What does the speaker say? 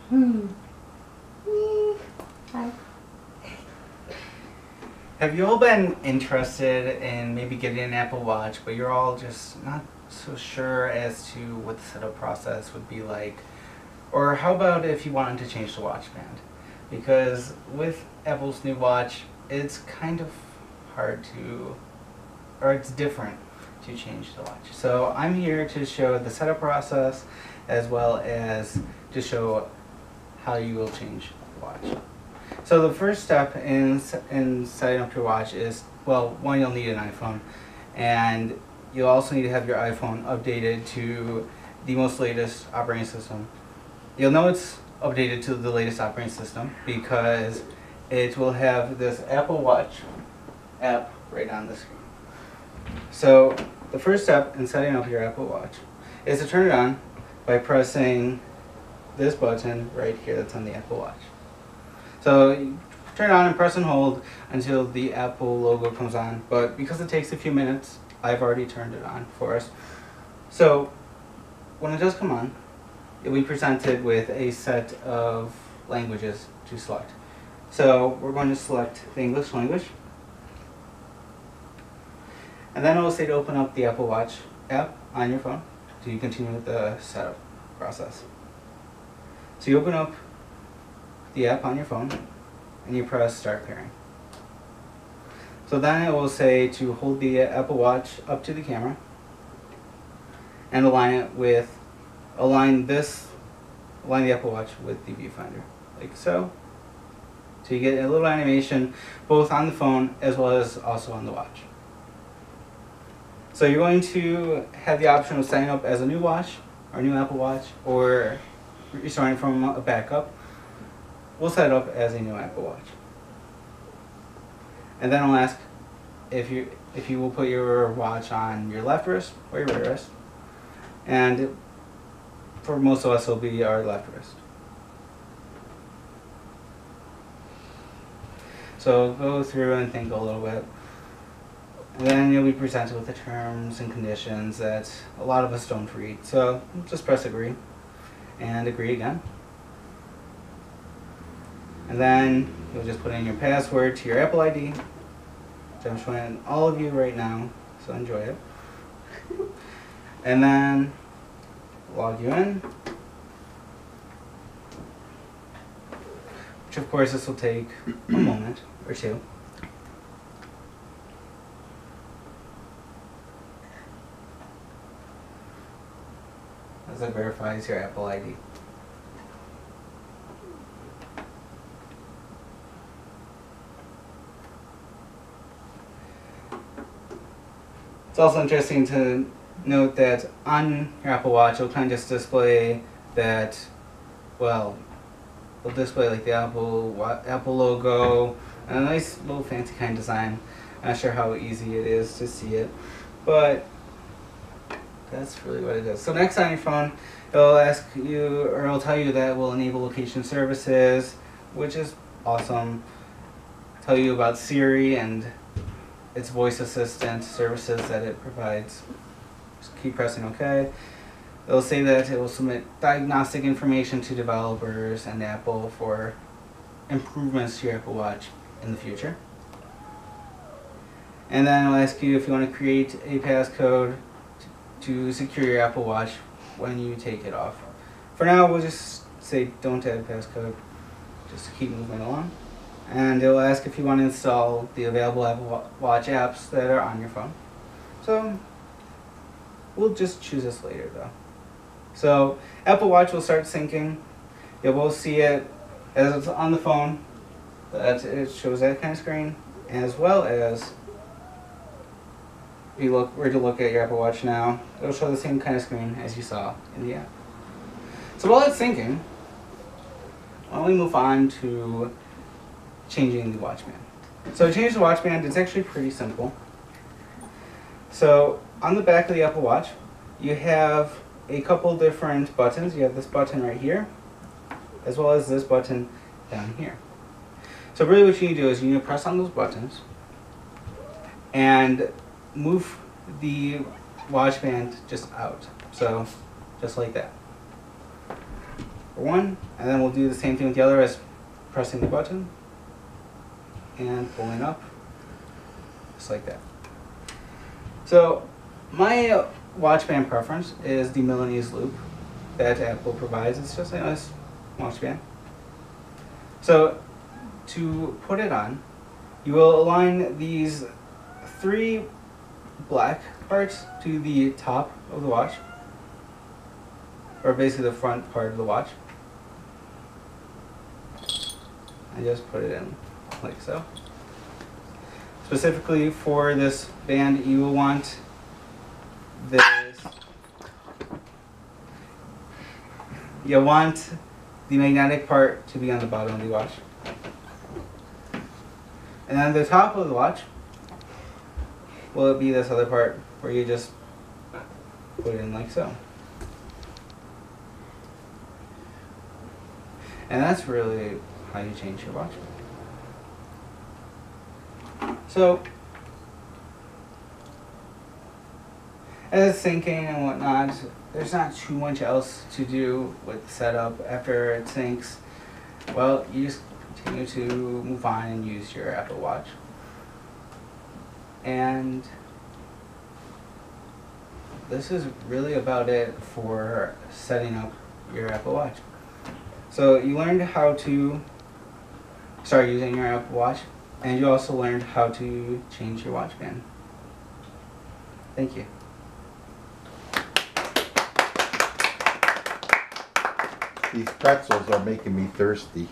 Hi. Have you all been interested in maybe getting an Apple Watch, but you're all just not so sure as to what the setup process would be like? Or how about if you wanted to change the watch band? Because with Apple's new watch, it's kind of hard to, or it's different to change the watch. So I'm here to show the setup process as well as to show how you will change the watch. So the first step in setting up your watch is, well, one, you'll need an iPhone, and you'll also need to have your iPhone updated to the most latest operating system. You'll know it's updated to the latest operating system because it will have this Apple Watch app right on the screen. So the first step in setting up your Apple Watch is to turn it on by pressing this button right here that's on the Apple Watch. So you turn it on and press and hold until the Apple logo comes on, but because it takes a few minutes, I've already turned it on for us. So when it does come on, you'll be presented with a set of languages to select. So we're going to select the English language, and then it will say to open up the Apple Watch app on your phone to continue with the setup process. So you open up the app on your phone and you press start pairing. So then it will say to hold the Apple Watch up to the camera and align the Apple Watch with the viewfinder, like so. So you get a little animation both on the phone as well as also on the watch. So you're going to have the option of signing up as a new watch or new Apple Watch, or restoring from a backup. We'll set it up as a new Apple Watch. And then I'll ask if you will put your watch on your left wrist or your right wrist. And for most of us, it'll be our left wrist. So go through and think a little bit. And then you'll be presented with the terms and conditions that a lot of us don't read. So just press agree and agree again. And then you'll just put in your password to your Apple ID, which I'm showing all of you right now, so enjoy it. And then log you in, which of course this will take a moment or two. As it verifies your Apple ID. It's also interesting to note that on your Apple Watch, it'll kind of just display that, well, it'll display like the Apple logo and a nice little fancy kind of design. I'm not sure how easy it is to see it, but that's really what it is. So next on your phone, it'll ask you, or it'll tell you that it will enable location services, which is awesome. Tell you about Siri and its voice assistant services that it provides. Just keep pressing OK. It'll say that it will submit diagnostic information to developers and Apple for improvements to your Apple Watch in the future. And then it'll ask you if you want to create a passcode to secure your Apple Watch when you take it off. For now, we'll just say don't add passcode, just to keep moving along. And it'll ask if you want to install the available Apple Watch apps that are on your phone. So we'll just choose this later though. So Apple Watch will start syncing. You'll both see it as it's on the phone, that it shows that kind of screen, as well as if you were to look at your Apple Watch now, it'll show the same kind of screen as you saw in the app. So while it's syncing, why don't we move on to changing the watch band. So to change the watch band, it's actually pretty simple. So on the back of the Apple Watch, you have a couple different buttons. You have this button right here, as well as this button down here. So really what you need to do is you need to press on those buttons and move the watch band just out. So just like that. for one, and then we'll do the same thing with the other as pressing the button and pulling up, just like that. So my watch band preference is the Milanese loop that Apple provides. It's just a nice watch band. So to put it on, you will align these 3 black parts to the top of the watch, or basically the front part of the watch, and just put it in like so. Specifically for this band, you will want this. You'll want the magnetic part to be on the bottom of the watch. And then the top of the watch will be this other part where you just put it in like so. And that's really how you change your watch. So, as it's syncing and whatnot, there's not too much else to do with the setup after it syncs. Well, you just continue to move on and use your Apple Watch. And this is really about it for setting up your Apple Watch. So you learned how to start using your Apple Watch, and you also learned how to change your watch band. Thank you. These pretzels are making me thirsty.